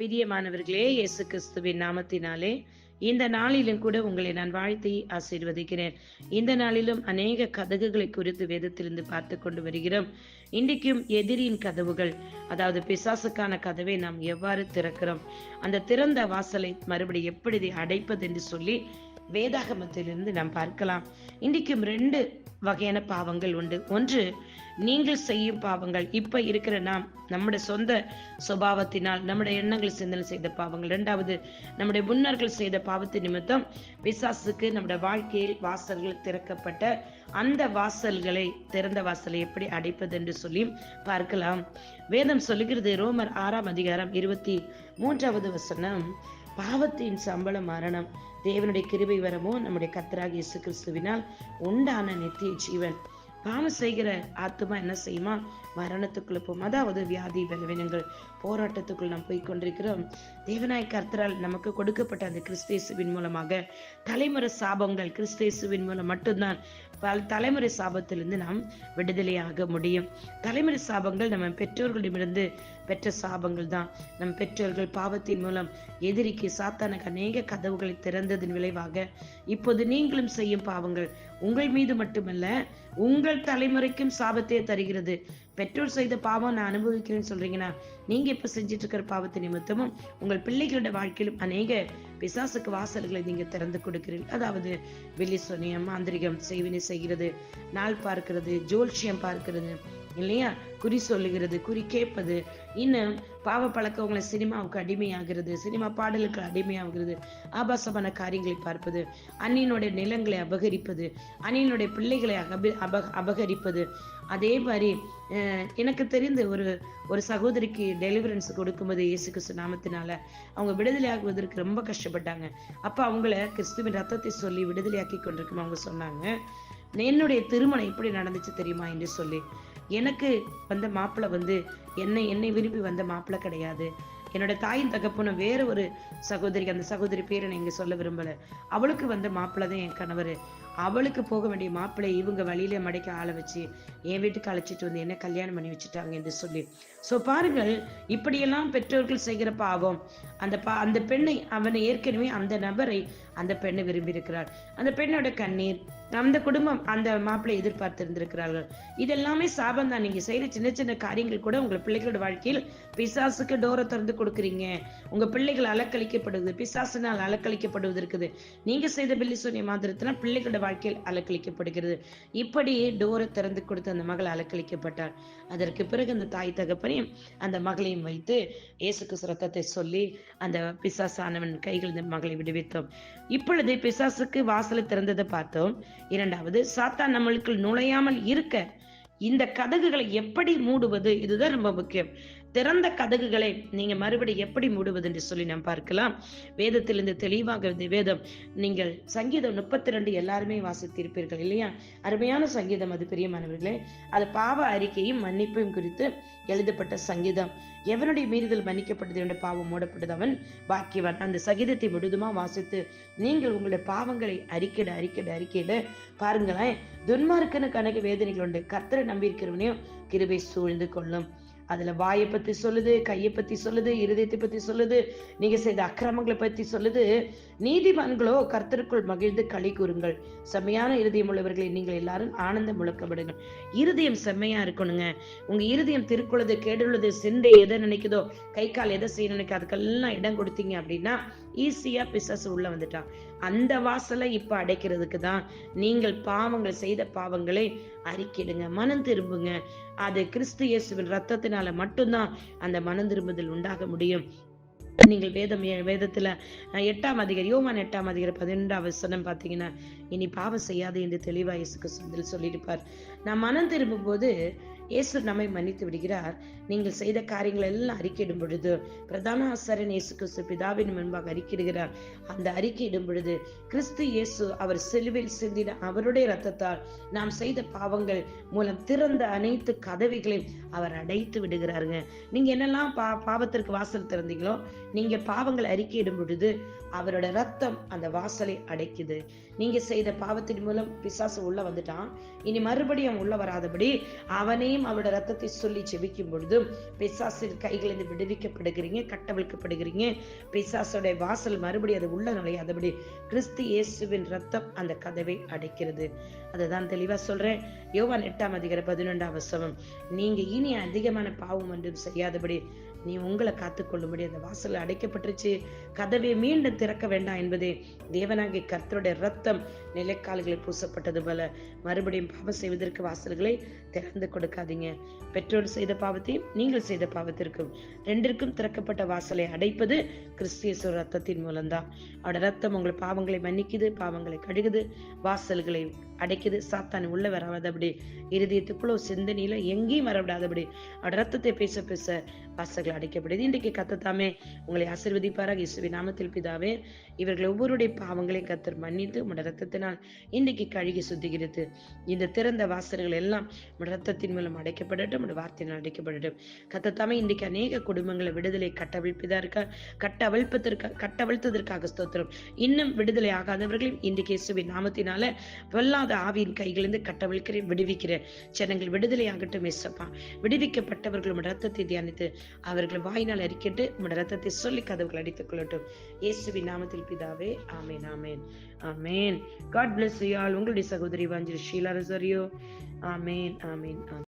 பிரியமானவர்களே, இயேசு கிறிஸ்துவின் நாமத்தினாலே இந்த நாளிலும் கூட உங்களை நான் வாழ்த்தி ஆசீர்வதிக்கிறேன். இந்த நாளிலும் அநேக கதவுகளை குறித்து வேதத்திலிருந்து பார்த்து கொண்டு வருகிறோம். இன்றைக்கும் எதிரியின் கதவுகள், அதாவது பிசாசுக்கான கதவை நாம் எவ்வாறு திறக்கிறோம், அந்த திறந்த வாசலை மறுபடி எப்படி அடைப்பது என்று சொல்லி வேதாகமத்திலிருந்து நாம் பார்க்கலாம். இன்றைக்கும் 2 வகையான பாவங்கள் உண்டு. ஒன்று, நீங்கள் செய்யும் பாவங்கள், இப்ப இருக்கிற நம்முடைய சொந்த சுபாவத்தினால் நம்முடைய எண்ணங்கள் சிந்தனை செய்த பாவங்கள். 2வது, நம்முடைய முன்னோர்கள் செய்த பாவத்தின் நிமித்தம் பிசாசுக்கு நம்முடைய வாழ்க்கையில் வாசல்கள் திறக்கப்பட்ட அந்த வாசல்களை, திறந்த வாசலை எப்படி அடைப்பது என்று சொல்லி பார்க்கலாம். வேதம் சொல்லுகிறது, ரோமர் 6ஆம் அதிகாரம் 23வது வசனம், பாவத்தின் சம்பளம் மரணம், தேவனுடைய கிருபை வரமோ நம்முடைய கர்த்தராகிய இயேசு கிறிஸ்துவினால் உண்டான நித்திய ஜீவன். பாவம் செய்கிற ஆத்துமா என்ன செய்யுமா? மரணத்துக்குள்ள போகும். அதாவது வியாதி, பலவீனங்கள், போராட்டத்துக்குள் நாம் போய் கொண்டிருக்கிறோம். தேவனாய் கர்த்தரால் நமக்கு கொடுக்கப்பட்ட அந்த கிறிஸ்தேசுவின் மூலமாக தலைமுறை சாபங்கள் கிறிஸ்தேசுவின் மூலம் மட்டும்தான் பல தலைமுறை சாபத்திலிருந்து நாம் விடுதலையாக முடியும். தலைமுறை சாபங்கள் நம்ம பெற்றோர்களிடமிருந்து பெற்ற சாபங்கள் தான். நம் பெற்றோர்கள் பாவத்தின் மூலம் எதிரிக்கு, சாத்தானுக்கு அநேக கதவுகளை திறந்ததின் விளைவாக இப்போது நீங்களும் செய்யும் பாவங்கள் உங்கள் மீது மட்டுமல்ல, உங்கள் தலைமுறைக்கும் சாபத்தையே தருகிறது. பெற்றோர் செய்த பாவம் நான் அனுபவிக்கிறேன்னு சொல்றீங்கன்னா, நீங்க இப்ப செஞ்சிட்டு இருக்கிற பாவத்தை நிமித்தமும் உங்கள் பிள்ளைகளோட வாழ்க்கையிலும் அநேக பிசாசுக்கு வாசல்களை நீங்க திறந்து கொடுக்கிறீர்கள். அதாவது வெள்ளி சொனியம், மாந்திரிகம், செய்வினை செய்கிறது, நாள் பார்க்கிறது, ஜோல்சியம் பார்க்கிறது இல்லையா, குறி சொல்லுகிறது, குறி கேட்பது, இன்னும் பாவ பழக்கம் உங்களை சினிமாவுக்கு அடிமையாகிறது, சினிமா பாடலுக்கு அடிமையாகிறது, ஆபாசமான காரியங்களை பார்ப்பது, அந்நியனுடைய நிலங்களை அபகரிப்பது, அந்நியனுடைய பிள்ளைகளை அபகரிப்பது. அதே மாதிரி எனக்கு தெரிந்து ஒரு சகோதரிக்கு டெலிவரன்ஸ் கொடுக்கும்போது இயேசு கிறிஸ்து நாமத்தினால அவங்க விடுதலை ஆகுவதற்கு ரொம்ப கஷ்டப்பட்டாங்க. அப்ப அவங்கள கிறிஸ்துவின் ரத்தத்தை சொல்லி விடுதலையாக்கி கொண்டிருக்கும். அவங்க சொன்னாங்க, என்னுடைய திருமணம் எப்படி நடந்துச்சு தெரியுமா என்று சொல்லி, எனக்கு வந்த மாப்பிள்ளை என்னை விரும்பி வந்த மாப்பிள்ளை கிடையாது. என்னோட தாயின் தகப்பனும் வேற ஒரு சகோதரிக்கு, அந்த சகோதரி பேரை நான் இங்க சொல்ல விரும்பல, அவளுக்கு வந்த மாப்பிள்ளை தான் என் கணவர். அவளுக்கு போக வேண்டிய மாப்பிள்ளை இவங்க வழியில மடைக்க ஆளை வச்சு என் வீட்டுக்கு அழைச்சிட்டு வந்து என்ன கல்யாணம் பண்ணி வச்சுட்டாங்க என்று சொல்லி. சோ பாருங்கள், இப்படியெல்லாம் பெற்றோர்கள் செய்கிற பாவம். அந்த பெண்ணை, அவனை ஏற்கனவே அந்த நபரை அந்த பெண்ணை விரும்பி இருக்கிறார். அந்த பெண்ணோட கண்ணீர், அந்த குடும்பம் அந்த மாப்பிள்ளை எதிர்பார்த்து இருந்திருக்கிறார்கள். இதெல்லாமே சாபம் தான். நீங்க செய்யற சின்ன சின்ன காரியங்கள் கூட உங்க பிள்ளைகளோட வாழ்க்கையில் பிசாசுக்கு டோரை திறந்து கொடுக்குறீங்க. உங்க பிள்ளைகள் அலக்களிக்கப்படுவது, பிசாசினால் அலக்களிக்கப்படுவது இருக்குது. நீங்க செய்த பில்லி சூனிய மாத்திரத்தினால் பிள்ளைகளோட வாழ்க்கையில் அலக்களிக்கப்படுகிறது. இப்படி டோரை திறந்து கொடுத்து அந்த மகள் அலக்களிக்கப்பட்டார். அதற்கு பிறகு அந்த தாய் தகப்பனையும் அந்த மகளையும் வைத்து இயேசு கிறிஸ்து ரத்தத்தை சொல்லி அந்த பிசாசானவன் கைகள் இந்த மகளை விடுவித்தோம். இப்பொழுது பிசாசுக்கு வாசலை திறந்ததை பார்த்தோம். 2வது, சாத்தான் நம்மளுக்குள் நுழையாமல் இருக்க இந்த கதகுகளை எப்படி மூடுவது, இதுதான் ரொம்ப முக்கியம். திறந்த கதகுகளை நீங்க மறுபடி எப்படி மூடுவது என்று சொல்லி நாம் பார்க்கலாம். வேதத்திலிருந்து தெளிவாக வேதம், நீங்கள் சங்கீதம் 32 எல்லாருமே வாசித்திருப்பீர்கள் இல்லையா? அருமையான சங்கீதம் அது பிரியமானவர்களே. அது பாவ அறிக்கையும் மன்னிப்பையும் குறித்து எழுதப்பட்ட சங்கீதம். எவனுடைய மீறுதல் மன்னிக்கப்பட்டது, என்ற பாவம் மூடப்பட்டது, அவன் பாக்கியவான். அந்த சங்கீதத்தை முழுதுமா வாசித்து நீங்கள் உங்களுடைய பாவங்களை அறிக்கையிட பாருங்களேன், துன்மார்க்கனு கணக்கு வேதனைகள் உண்டு, கர்த்தரை நம்பியிருக்கிறவனையும் கிருபை சூழ்ந்து கொள்ளும். அதுல வாயை பத்தி சொல்லுது, கையை பத்தி சொல்லுது, இருதயத்தை பத்தி சொல்லுது, நீங்க செய்த அக்கிரமங்களை பத்தி சொல்லுது. நீதிமான்களோ கர்த்தருக்குள் மகிழ்ந்து களி கூறுங்கள், செம்மையான இருதயம் உள்ளவர்களை நீங்கள் எல்லாரும் ஆனந்த முழக்கப்படுங்கள். இருதயம் செம்மையா இருக்கணுங்க. உங்க இருதயம் திருக்குள்ளது, கேடுள்ளது, சிந்தை எதை நினைக்குதோ, கை கால் எதை செய்ய நினைக்க, அதுக்கெல்லாம் இடம் கொடுத்தீங்க அப்படின்னா ஈஸியா பிசாசு உள்ள வந்துட்டான். அந்த வாசலை இப்ப அடைக்கிறதுக்கு தான் நீங்கள் பாவங்கள் செய்த பாவங்களை அறிக்கையிடுங்க, மனம் திரும்புங்க. அது கிறிஸ்து இயேசுவின் ரத்தத்தினால மட்டும்தான் அந்த மனம் திரும்புதல் உண்டாக முடியும். நீங்கள் வேதத்துல 8ஆம் அதிகாரம், யோவான் 8ஆம் அதிகாரம் 12ஆம் வசனம் பாத்தீங்கன்னா, இனி பாவம் செய்யாது என்று தெளிவா இயேசு கிறிஸ்து சொல்லியிருப்பார். நான் மனம் திரும்பும் போது இயேசு நம்மை மன்னித்து விடுகிறார். நீங்கள் செய்த காரியங்கள் எல்லாம் அறிக்கையிடும் பொழுது, பிரதான ஆசாரியன் இயேசு கிறிஸ்து பிதாவின் முன்பாக அறிக்கையிடுகிறார். அந்த அறிக்கையிடும் பொழுது கிறிஸ்து இயேசு அவர் சிலுவையில் சிந்தின அவருடைய ரத்தத்தால் நாம் செய்த பாவங்கள் மூலம் திறந்த அனைத்து கதவுகளையும் அவர் அடைத்து விடுகிறாருங்க. நீங்க என்னெல்லாம் பாவத்திற்கு வாசல் திறந்தீங்களோ, நீங்க பாவங்கள் அறிக்கையிடும் பொழுது அவரோட ரத்தம் அந்த வாசலை அடைக்குது. நீங்க செய்த பாவத்தின் மூலம் பிசாசு உள்ள வந்துட்டான். இனி மறுபடியும் உள்ள வராதபடி அவனே நீங்களும் அவருடைய ரத்தத்தை சொல்லி ஜெபிக்கும் பொழுதும் பிசாசின் கைகளிலிருந்து விடுவிக்கப்படுகிறீங்க, கட்டவிழ்க்கப்படுகிறீங்க. பிசாசுடைய வாசல் மறுபடியும் அது உள்ள நுழையாதபடி கிறிஸ்து இயேசுவின் ரத்தம் அந்த கதவை அடைக்கிறது. அதுதான் தெளிவா சொல்றேன். யோவான் 8:11 நீங்க இனி அதிகமான பாவம் ஒன்றும் செய்யாதபடி நீ உங்களை காத்துக்கொள்ளும்படி அந்த வாசல் அடைக்கப்பட்டுருச்சு, கதவை மீண்டும் திறக்க வேண்டாம் என்பதே தேவனாகிய கர்த்தருடைய ரத்தம் நிலைக்கால்களை பூசப்பட்டது போல மறுபடியும் பாவம் செய்வதற்கு வாசல்களை திறந்து கொடுக்காதீங்க. பெற்றோர் செய்த பாவத்தையும் நீங்கள் செய்த பாவத்திற்கும் ரெண்டிற்கும் திறக்கப்பட்ட வாசலை அடைப்பது கிறிஸ்து ரத்தத்தின் மூலம்தான். அவருடைய ரத்தம் உங்கள் பாவங்களை மன்னிக்குது, பாவங்களை கழுகுது, வாசல்களை அடைக்குது. சாத்தான் உள்ள வராதபடி, இருதயத்துக்குள்ள சிந்தனையில எங்கேயும் வரவிடாதபடி அவருடைய ரத்தத்தை பேச பேச வாசல்கள் அடைக்கப்படுது. இன்றைக்கு கர்த்தர் உங்களை ஆசீர்வதிப்பாராக. இயேசுவின் நாமத்தில் பிதாவே. இவர்கள் ஒவ்வொருடைய பாவங்களையும் கர்த்தர் மன்னித்து உடைய ரத்தத்தினால் இன்றைக்கு கழுகி சுத்திகரித்து இந்த திறந்த வாசல்கள் எல்லாம் உடைய ரத்தத்தின் மூலம் அடைக்கப்படட்டும், உடைய வார்த்தையினால் அடைக்கப்படட்டும். கர்த்தர் இன்றைக்கு அநேக குடும்பங்களை விடுதலை கட்டவிழ்த்ததற்காக ஸ்தோத்திரம். இன்னும் விடுதலை ஆகாதவர்களையும் இன்றைக்கு இயேசுவின் நாமத்தினால பொல்லாத ஆவியின் கைகளிலிருந்து கட்டவிழ்க்கிறேன், விடுவிக்கிறேன். ஜனங்கள் விடுதலை ஆகட்டும் இயேசப்பா. விடுவிக்கப்பட்டவர்கள் உடைய ரத்தத்தை தியானித்து அவர்கள் வாயினால் அறிக்கிட்டு உடைய ரத்தத்தை சொல்லி கதவுகள் அடித்துக் கொள்ளட்டும். இயேசுவின் நாமத்தில் பிதாவே. ஆமேன், ஆமேன், ஆமேன். God bless you all. உங்களுடைய சகோதரி வாஞ்சல் ஷீலா ரொசாரியோ. ஆமேன், ஆமேன், ஆமேன்.